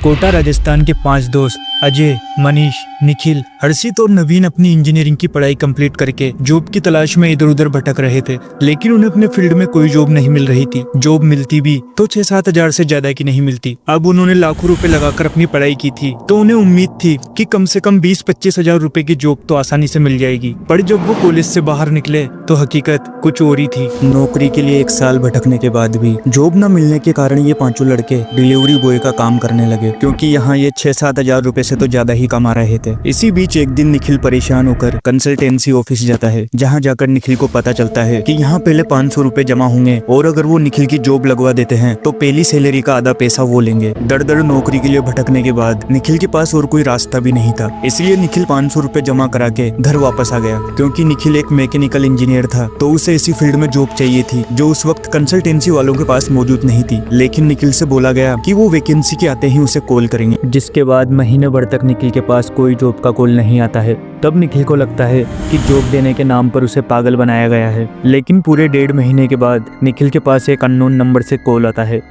कोटा राजस्थान के 5 दोस्त अजय, मनीष, निखिल, हर्षित और नवीन अपनी इंजीनियरिंग की पढ़ाई कंप्लीट करके जॉब की तलाश में इधर उधर भटक रहे थे, लेकिन उन्हें अपने फील्ड में कोई जॉब नहीं मिल रही थी। जॉब मिलती भी तो 6-7 हजार से ज्यादा की नहीं मिलती। अब उन्होंने लाखों रुपए लगाकर अपनी पढ़ाई की थी, तो उन्हें उम्मीद थी कि कम से कम 20-25 हजार रुपए की जॉब तो आसानी से मिल जाएगी। पर जब वो कॉलेज से बाहर निकले तो हकीकत कुछ और ही थी। नौकरी के लिए 1 साल भटकने के बाद भी जॉब न मिलने के कारण ये 5 लड़के डिलीवरी बॉय का काम करने लगे, क्योंकि यहाँ ये 6-7 हजार रुपए से तो ज्यादा ही कमा रहे थे। इसी बीच एक दिन निखिल परेशान होकर कंसल्टेंसी ऑफिस जाता है, जहाँ जाकर निखिल को पता चलता है कि यहाँ पहले 500 रुपए जमा होंगे और अगर वो निखिल की जॉब लगवा देते हैं तो पहली सैलरी का आधा पैसा वो लेंगे। दर नौकरी के लिए भटकने के बाद निखिल के पास और कोई रास्ता भी नहीं था, इसलिए निखिल 500 रुपए जमा करा के घर वापस आ गया। क्योंकि निखिल एक मैकेनिकल इंजीनियर था तो उसे इसी फील्ड में जॉब चाहिए थी, जो उस वक्त कंसल्टेंसी वालों के पास मौजूद नहीं थी। लेकिन निखिल से बोला गया कि वो वैकेंसी के आते ही उसे कॉल करेंगे, जिसके बाद महीने भर तक निखिल के पास कोई जॉब का कॉल नहीं आता है। तब निखिल को लगता है कि जॉब देने के नाम पर उसे पागल बनाया गया है। लेकिन पूरे 1.5 महीने के बाद निखिल के पास एक अननोन नंबर से कॉल आता है।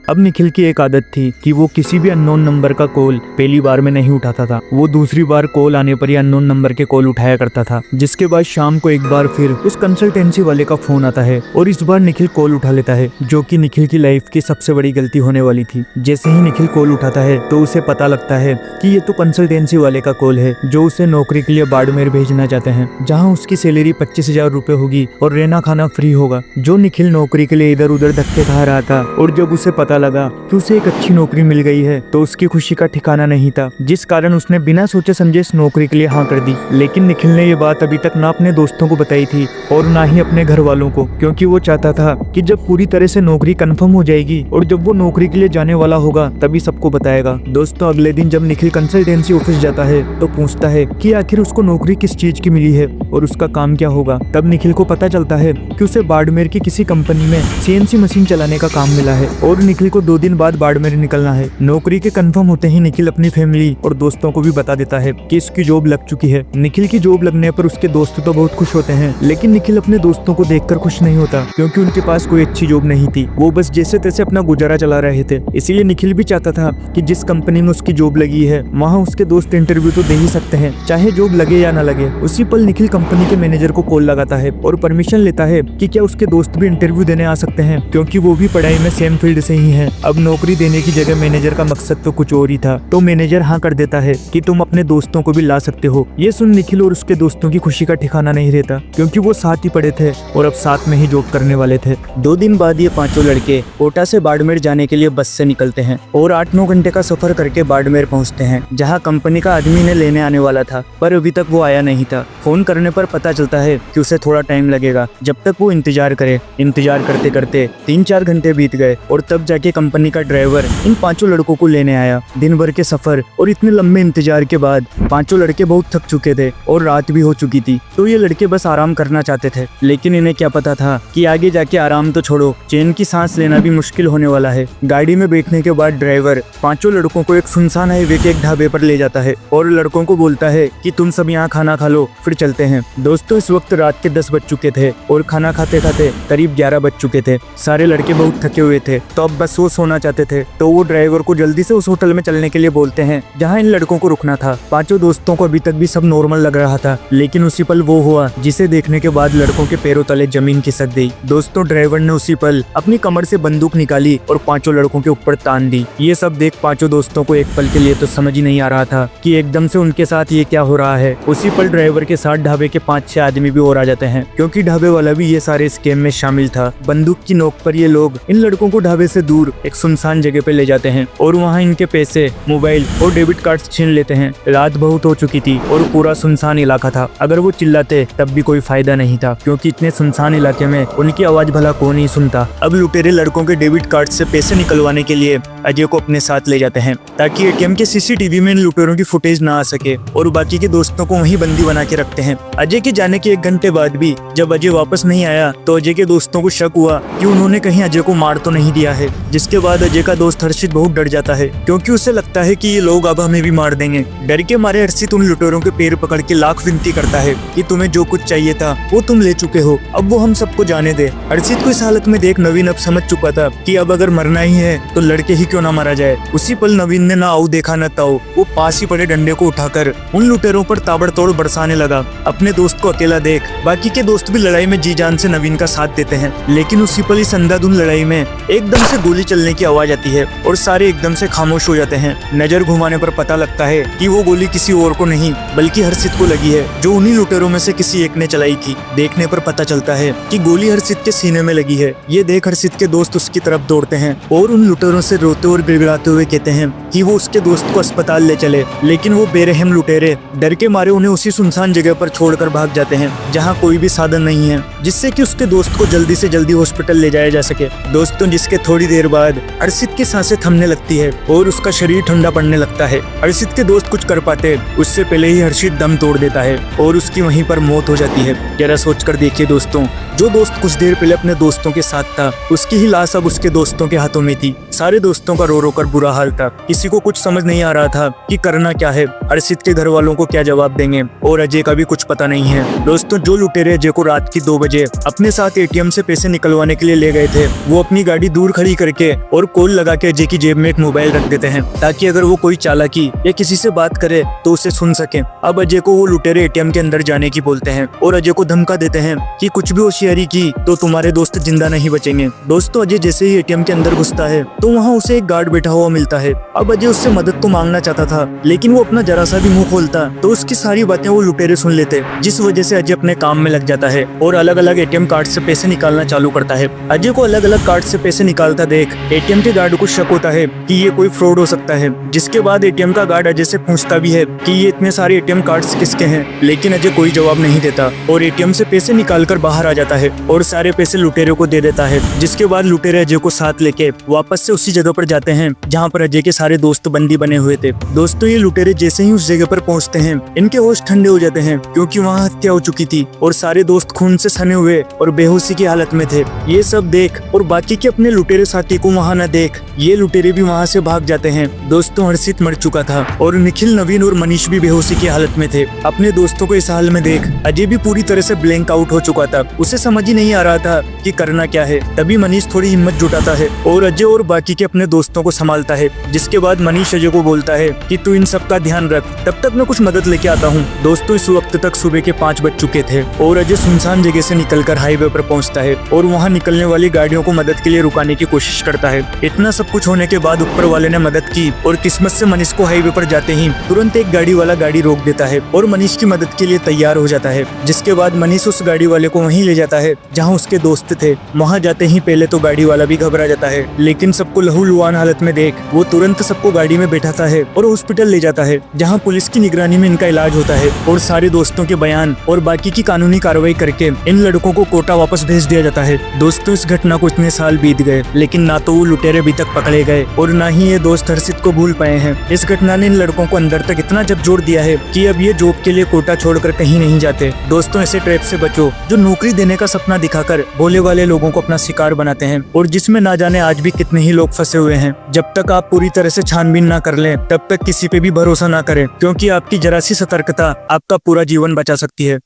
अब निखिल की एक आदत थी कि वो किसी भी अननोन नंबर का कॉल पहली बार में नहीं उठाता था, वो दूसरी बार कॉल आने पर ही अननोन नंबर के कॉल उठाया करता था। जिसके बाद शाम को एक बार फिर उस कंसल्टेंसी वाले का फोन आता है और इस बार निखिल कॉल उठा लेता है, जो कि निखिल की लाइफ की सबसे बड़ी गलती होने वाली थी। जैसे ही निखिल कॉल उठाता है तो उसे पता लगता है कि ये तो कंसल्टेंसी वाले का कॉल है, जो उसे नौकरी के लिए बाड़मेर भेजना चाहते हैं, जहाँ उसकी सैलरी 25 हजार रुपए होगी और रहना खाना फ्री होगा। जो निखिल नौकरी के लिए इधर उधर धक्के खा रहा था और जब उसे पता लगा कि उसे एक अच्छी नौकरी मिल गई है तो उसकी खुशी का ठिकाना नहीं था, जिस कारण उसने बिना सोचे समझे इस नौकरी के लिए हाँ कर दी। लेकिन निखिल ने ये बात अभी तक ना अपने दोस्तों को बताई थी और ना ही अपने घर वालों को, क्योंकि वो चाहता था कि जब पूरी तरह से नौकरी कंफर्म हो जाएगी और जब वो नौकरी के लिए जाने वाला होगा तभी सबको बताएगा। दोस्तों, अगले दिन जब निखिल कंसल्टेंसी ऑफिस जाता है तो पूछता है कि आखिर उसको नौकरी किस चीज की मिली है और उसका काम क्या होगा। तब निखिल को पता चलता है कि उसे बाड़मेर की किसी कंपनी में CNC मशीन चलाने का काम मिला है और निखिल को 2 दिन बाद बाड़मेर निकलना है। नौकरी के कंफर्म होते ही निखिल अपनी फैमिली और दोस्तों को भी बता देता है कि इसकी जॉब लग चुकी है। निखिल की जॉब लगने पर उसके दोस्त तो बहुत खुश होते हैं, लेकिन निखिल अपने दोस्तों को देखकर खुश नहीं होता, क्योंकि उनके पास कोई अच्छी जॉब नहीं थी। वो बस जैसे तैसे अपना गुजारा चला रहे थे। इसीलिए निखिल भी चाहता था कि जिस कंपनी में उसकी जॉब लगी है वहाँ उसके दोस्त इंटरव्यू तो दे ही सकते हैं, चाहे जॉब लगे या ना लगे। उसी पल निखिल कंपनी के मैनेजर को कॉल लगाता है और परमिशन लेता है कि क्या उसके दोस्त भी इंटरव्यू देने आ सकते हैं, क्योंकि वो भी पढ़ाई में सेम फील्ड से ही है। अब नौकरी देने की जगह मैनेजर का मकसद तो कुछ और ही था, तो मैनेजर हाँ कर देता है कि तुम अपने दोस्तों को भी ला सकते हो। ये सुन निखिल और उसके दोस्तों की खुशी का ठिकाना नहीं रहता, क्योंकि वो साथ ही पढ़े थे और अब साथ में ही जॉब करने वाले थे। 2 दिन बाद ये 5 लड़के कोटा से बाड़मेर जाने के लिए बस से निकलते हैं और 8-9 घंटे का सफर करके बाड़मेर पहुंचते हैं, जहां कंपनी का आदमी ने लेने आने वाला था, पर अभी तक वो आया नहीं था। फोन करने पर पता चलता है कि उसे थोड़ा टाइम लगेगा। जब तक वो इंतजार करे, इंतजार करते करते 3-4 घंटे बीत गए और तब जाके कंपनी का ड्राइवर इन 5 लड़कों को लेने आया। दिन भर के सफर और इतने लंबे इंतजार के बाद 5 लड़के बहुत थक चुके थे और रात भी हो चुकी थी, तो ये लड़के बस आराम करना चाहते थे। लेकिन इन्हें क्या पता था कि आगे जाके आराम तो छोड़ो, चैन की सांस लेना भी मुश्किल होने वाला है। गाड़ी में बैठने के बाद ड्राइवर 5 लड़कों को एक सुनसान हाईवे के एक ढाबे पर ले जाता है और लड़कों को बोलता है कि तुम सब यहाँ खाना खा लो, फिर चलते हैं। दोस्तों, इस वक्त रात के 10 बज चुके थे और खाना खाते खाते करीब 11 बज चुके थे। सारे लड़के बहुत थके हुए थे, तो अब बस वो सोना चाहते थे, तो वो ड्राइवर को जल्दी से उस होटल में चलने के लिए बोलते हैं जहां इन लड़कों को रुकना था। 5 दोस्तों को अभी तक भी सब नॉर्मल लग रहा था, लेकिन उसी पल वो हुआ जिसे देखने के बाद लड़कों के पैरों तले जमीन खिसक गई। दोस्तों, ड्राइवर ने उसी पल अपनी कमर से बंदूक निकाली और 5 लड़कों के ऊपर तान दी। ये सब देख 5 दोस्तों को एक पल के लिए तो समझ ही नहीं आ रहा था कि एकदम से उनके साथ ये क्या हो रहा है। उसी पल ड्राइवर के साथ ढाबे के 5-6 आदमी भी और आ जाते हैं, क्योंकि ढाबे वाला भी ये सारे स्कैम में शामिल था। बंदूक की नोक पर ये लोग इन लड़कों को ढाबे से दूर एक सुनसान जगह पे ले जाते हैं और वहाँ इनके पैसे, मोबाइल और डेबिट कार्ड छीन लेते हैं। रात बहुत हो चुकी थी और पूरा सुनसान इलाका था। अगर वो चिल्लाते तब भी कोई फायदा नहीं था, क्योंकि इतने सुनसान इलाके में उनकी आवाज भला कौन ही सुनता। अब लुटेरे लड़कों के डेबिट कार्ड से पैसे निकलवाने के लिए अजय को अपने साथ ले जाते हैं, ताकि ATM के CCTV में इन लुटेरों की फुटेज ना आ सके, और बाकी के दोस्तों को वहीं बंदी बना के रखते हैं। अजय के जाने के 1 घंटे बाद भी जब अजय वापस नहीं आया तो अजय के दोस्तों को शक हुआ कि उन्होंने कहीं अजय को मार तो नहीं दिया है। जिसके बाद अजय का दोस्त हर्षित बहुत डर जाता है क्योंकि उसे लगता है कि ये लोग अब हमें भी मार देंगे। डर के मारे हर्षित उन लुटेरों के पैर पकड़ के लाख विनती करता है कि तुम्हें जो कुछ चाहिए था वो तुम ले चुके हो, अब वो हम सबको जाने दे। हर्षित को इस हालत में देख नवीन अब समझ चुका था कि अब अगर मरना ही है तो लड़के ही क्यों ना मारा जाए। उसी पल नवीन ने ना आओ देखा न ताओ, वो पास ही पड़े डंडे को उठाकर उन लुटेरों पर ताबड़तोड़ बरसाने लगा। अपने दोस्त को अकेला देख बाकी के दोस्त भी लड़ाई में जी जान से नवीन का साथ देते हैं, लेकिन उसी पल इस अंधाधुंध लड़ाई में एकदम से गोली चलने की आवाज आती है और सारे एकदम से खामोश हो जाते हैं। नजर घुमाने पर पता लगता है कि वो गोली किसी और को नहीं बल्कि हर्षित को लगी है, जो उन्हीं लुटेरों में से किसी एक ने चलाई थी। देखने पर पता चलता है कि गोली हर्षित के सीने में लगी है। ये देख हर्षित के दोस्त उसकी तरफ दौड़ते हैं और उन लुटेरों से रोते और गिड़गिड़ाते हुए कहते हैं कि वो उसके दोस्त को अस्पताल ले चले, लेकिन वो बेरहम लुटेरे डर के मारे उन्हें उसी सुनसान जगह पर छोड़कर भाग जाते हैं जहां कोई भी साधन नहीं है जिससे कि उसके दोस्त को जल्दी से जल्दी हॉस्पिटल ले जाया जा सके। दोस्तों, जिसके थोड़ी देर बाद हर्षित की सांसें थमने लगती है और उसका शरीर ठंडा पड़ने लगता है। हर्षित के दोस्त कुछ कर पाते उससे पहले ही हर्षित दम तोड़ देता है और उसकी वहीं पर मौत हो जाती है। जरा सोचकर देखिए दोस्तों, जो दोस्त कुछ देर पहले अपने दोस्तों के साथ था उसकी ही लाश अब उसके दोस्तों के हाथों में थी। सारे दोस्तों का रो रो कर बुरा हाल था, किसी को कुछ समझ नहीं आ रहा था कि करना क्या है, हर्षित के घर वालों को क्या जवाब देंगे और अजय का भी कुछ पता नहीं है। दोस्तों, जो लुटेरे अजय को रात की 2 बजे अपने साथ एटीएम से पैसे निकलवाने के लिए ले गए थे, वो अपनी गाड़ी दूर खड़ी करके और कॉल लगा के अजय की जेब में एक मोबाइल रख देते हैं ताकि अगर वो कोई चालाकी या किसी से बात करे तो उसे सुन सके। अब अजय को वो लुटेरे एटीएम के अंदर जाने की बोलते हैं और अजय को धमका देते हैं कि कुछ भी होशियारी की तो तुम्हारे दोस्त जिंदा नहीं बचेंगे। दोस्तों, अजय जैसे ही एटीएम के अंदर घुसता है तो वहाँ उसे एक गार्ड बैठा हुआ मिलता है। अब अजय उससे मदद तो मांगना चाहता था, लेकिन वो अपना जरा सा भी मुंह खोलता तो उसकी सारी बातें वो लुटेरे सुन लेते, जिस वजह से अजय अपने काम में लग जाता है और अलग अलग एटीएम कार्ड से पैसे निकालना चालू करता है। अजय को अलग अलग कार्ड से पैसे निकालता देख एटीएम के गार्ड को शक होता है कि ये कोई फ्रॉड हो सकता है, जिसके बाद एटीएम का गार्ड अजय से पूछता भी है कि ये इतने सारे एटीएम कार्ड्स किसके हैं, लेकिन अजय कोई जवाब नहीं देता और एटीएम से पैसे निकालकर बाहर आ जाता है और सारे पैसे लुटेरे को दे देता है। जिसके बाद लुटेरे अजय को साथ लेके वापस से उसी जगह पर जाते हैं जहाँ पर अजय के सारे दोस्त बंदी बने हुए थे। दोस्तों, ये लुटेरे जैसे ही उस जगह पर पहुँचते हैं इनके होश ठंडे हो जाते हैं क्योंकि वहाँ हत्या हो चुकी थी और सारे दोस्त खून से सने हुए और बेहोशी की हालत में थे। ये सब देख और बाकी के अपने लुटेरे साथी को वहाँ न देख ये लुटेरे भी वहाँ से भाग जाते हैं। दोस्तों, हर्षित मर चुका था और निखिल, नवीन और मनीष भी बेहोशी की हालत में थे। अपने दोस्तों को इस हाल में देख अजय भी पूरी तरह से ब्लैंक आउट हो चुका था, उसे समझ ही नहीं आ रहा था कि करना क्या है। तभी मनीष थोड़ी हिम्मत जुटाता है और अजय और बाकी के अपने दोस्तों को संभालता है। जिसके बाद मनीष अजय को बोलता है कि तू इन सब का ध्यान रख, तब तक मैं कुछ मदद लेके आता हूँ। दोस्तों, इस वक्त तक सुबह के 5 बज चुके थे और अजय सुनसान जगह से निकलकर हाईवे पर पहुंचता है और वहां निकलने वाली गाड़ियों को मदद के लिए रुकाने की कोशिश करता है। इतना सब कुछ होने के बाद ऊपर वाले ने मदद की और किस्मत से मनीष को हाईवे पर जाते ही तुरंत एक गाड़ी वाला गाड़ी रोक देता है और मनीष की मदद के लिए तैयार हो जाता है। जिसके बाद मनीष उस गाड़ी वाले को वहीं ले जाता है जहाँ उसके दोस्त थे। वहाँ जाते ही पहले तो गाड़ी वाला भी घबरा जाता है, लेकिन सबको लहूलुहान हालत में देख वो तुरंत सबको गाड़ी में बैठाता है और हॉस्पिटल ले जाता है जहाँ पुलिस की निगरानी में इनका इलाज होता है और सारे दोस्तों के बयान और बाकी की कानूनी कार्रवाई करके इन लड़कों को कोटा वापस भेज दिया जाता है। दोस्तों, इस घटना को इतने साल बीत गए लेकिन ना तो वो लुटेरे अभी तक पकड़े गए और ना ही ये दोस्त हर्षित को भूल पाए हैं। इस घटना ने इन लड़कों को अंदर तक इतना झकझोर दिया है कि अब ये जॉब के लिए कोटा छोड़कर कहीं नहीं जाते। दोस्तों, ऐसे ट्रैप से बचो जो नौकरी देने का सपना दिखाकर भोले वाले लोगों को अपना शिकार बनाते हैं और जिसमें ना जाने आज भी कितने ही लोग फंसे हुए हैं। जब तक आप पूरी तरह से छानबीन ना कर लें तब तक किसी पे भी भरोसा ना करें, क्योंकि आपकी जरा सी सतर्कता आपका पूरा जीवन बचा सकती है।